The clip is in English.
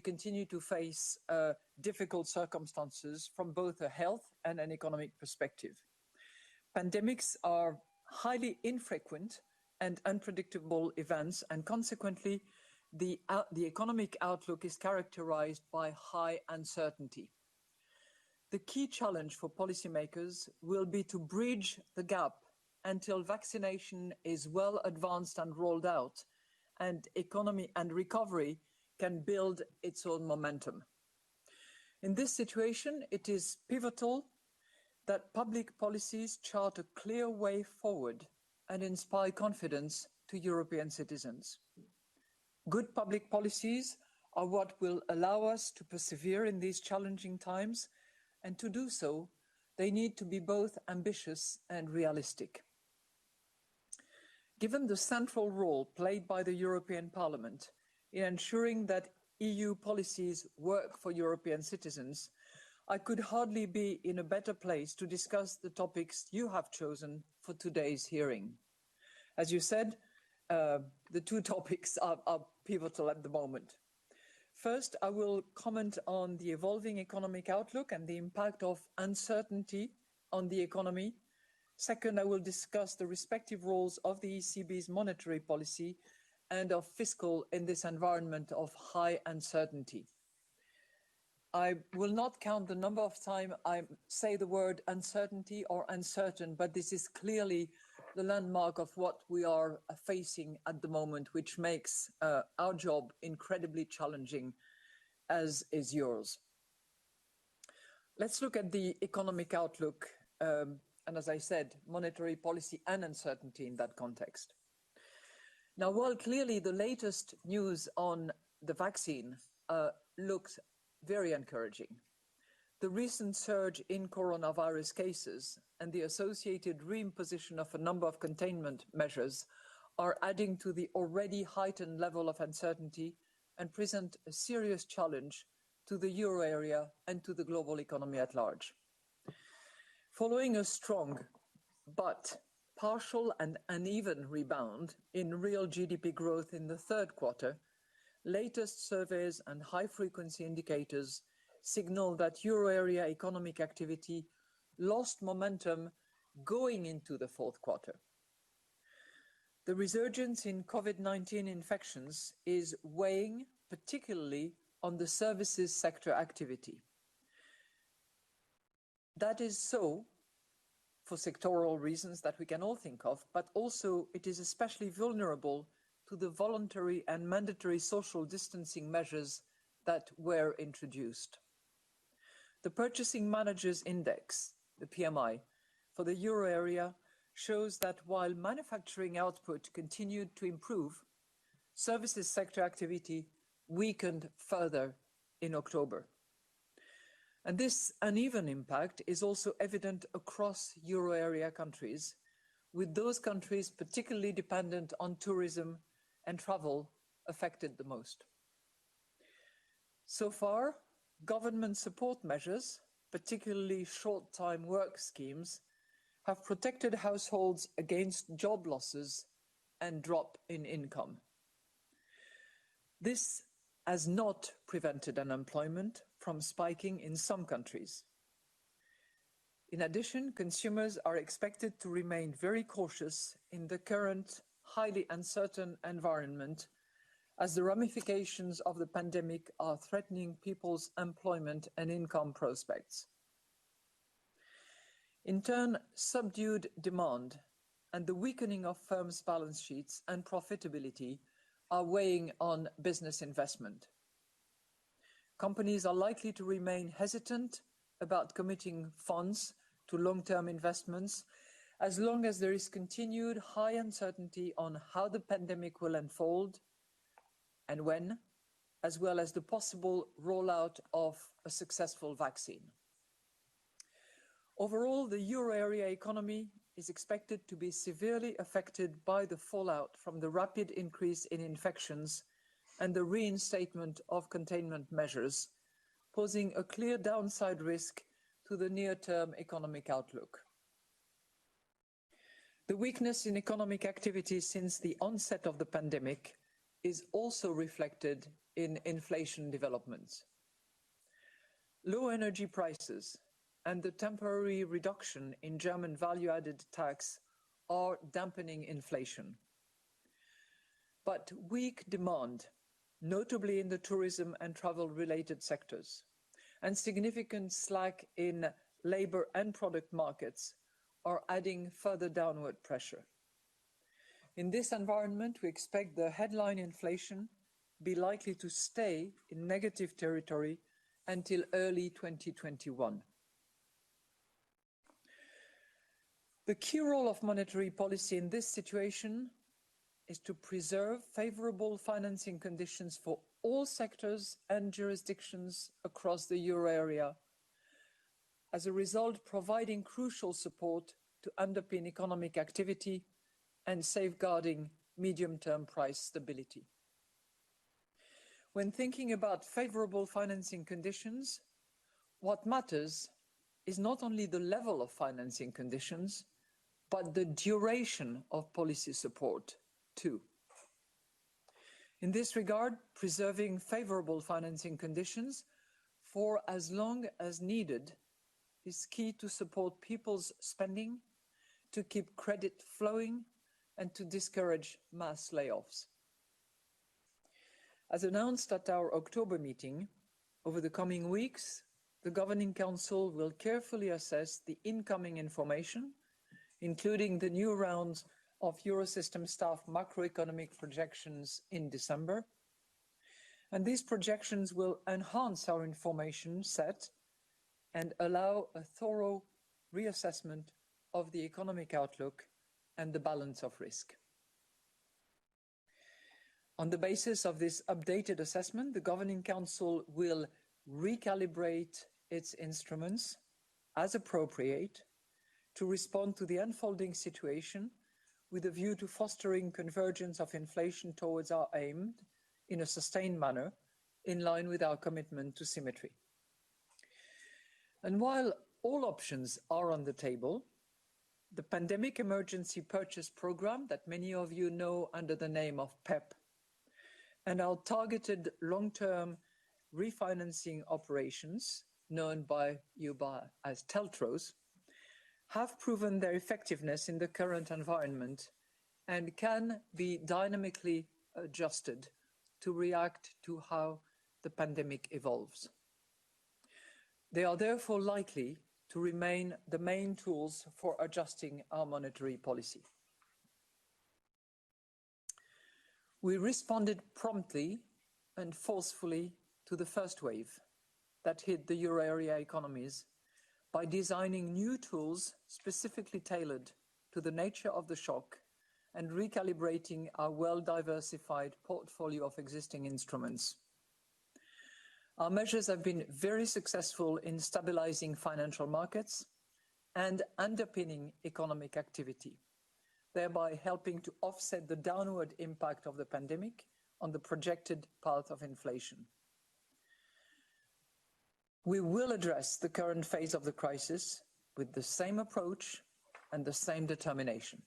continue to face difficult circumstances from both a health and an economic perspective. Pandemics are highly infrequent and unpredictable events, and consequently, the economic outlook is characterized by high uncertainty. The key challenge for policymakers will be to bridge the gap until vaccination is well advanced and rolled out, and economy and recovery can build its own momentum. In this situation, it is pivotal that public policies chart a clear way forward and inspire confidence to European citizens. Good public policies are what will allow us to persevere in these challenging times, and to do so, they need to be both ambitious and realistic. Given the central role played by the European Parliament in ensuring that EU policies work for European citizens, I could hardly be in a better place to discuss the topics you have chosen for today's hearing. As you said, the two topics are pivotal at the moment. First, I will comment on the evolving economic outlook and the impact of uncertainty on the economy. Second, I will discuss the respective roles of the ECB's monetary policy and of fiscal in this environment of high uncertainty. I will not count the number of times I say the word uncertainty or uncertain, but this is clearly the landmark of what we are facing at the moment, which makes our job incredibly challenging, as is yours. Let's look at the economic outlook, and as I said, monetary policy and uncertainty in that context. Now, while clearly the latest news on the vaccine looks very encouraging, the recent surge in coronavirus cases and the associated reimposition of a number of containment measures are adding to the already heightened level of uncertainty and present a serious challenge to the euro area and to the global economy at large. Following a strong but partial and uneven rebound in real GDP growth in the third quarter, latest surveys and high-frequency indicators signal that euro area economic activity lost momentum going into the fourth quarter. The resurgence in COVID-19 infections is weighing particularly on the services sector activity. That is so for sectoral reasons that we can all think of, but also it is especially vulnerable to the voluntary and mandatory social distancing measures that were introduced. The Purchasing Managers' Index, the PMI, for the euro area shows that while manufacturing output continued to improve, services sector activity weakened further in October. And this uneven impact is also evident across euro area countries, with those countries particularly dependent on tourism and travel affected the most. So far, government support measures, particularly short-time work schemes, have protected households against job losses and drop in income. This has not prevented unemployment from spiking in some countries. In addition, consumers are expected to remain very cautious in the current highly uncertain environment, as the ramifications of the pandemic are threatening people's employment and income prospects. In turn, subdued demand and the weakening of firms' balance sheets and profitability are weighing on business investment. Companies are likely to remain hesitant about committing funds to long-term investments as long as there is continued high uncertainty on how the pandemic will unfold and when, as well as the possible rollout of a successful vaccine. Overall, the euro area economy is expected to be severely affected by the fallout from the rapid increase in infections and the reinstatement of containment measures, posing a clear downside risk to the near-term economic outlook. The weakness in economic activity since the onset of the pandemic is also reflected in inflation developments. Low energy prices and the temporary reduction in German value-added tax are dampening inflation. But weak demand, notably in the tourism and travel-related sectors, and significant slack in labor and product markets are adding further downward pressure. In this environment, we expect the headline inflation be likely to stay in negative territory until early 2021. The key role of monetary policy in this situation is to preserve favorable financing conditions for all sectors and jurisdictions across the euro area, as a result providing crucial support to underpin economic activity and safeguarding medium-term price stability. When thinking about favorable financing conditions, what matters is not only the level of financing conditions, but the duration of policy support too. In this regard, preserving favorable financing conditions for as long as needed is key to support people's spending, to keep credit flowing, and to discourage mass layoffs. As announced at our October meeting, over the coming weeks, the Governing Council will carefully assess the incoming information, including the new round of Eurosystem staff macroeconomic projections in December. And these projections will enhance our information set and allow a thorough reassessment of the economic outlook and the balance of risk. On the basis of this updated assessment, the Governing Council will recalibrate its instruments as appropriate to respond to the unfolding situation with a view to fostering convergence of inflation towards our aim in a sustained manner, in line with our commitment to symmetry. And while all options are on the table, the Pandemic Emergency Purchase Programme, that many of you know under the name of PEP, and our targeted long-term refinancing operations, known by you as TLTROs, have proven their effectiveness in the current environment and can be dynamically adjusted to react to how the pandemic evolves. They are therefore likely to remain the main tools for adjusting our monetary policy. We responded promptly and forcefully to the first wave that hit the euro area economies by designing new tools specifically tailored to the nature of the shock and recalibrating our well-diversified portfolio of existing instruments. Our measures have been very successful in stabilizing financial markets and underpinning economic activity, thereby helping to offset the downward impact of the pandemic on the projected path of inflation. We will address the current phase of the crisis with the same approach and the same determination.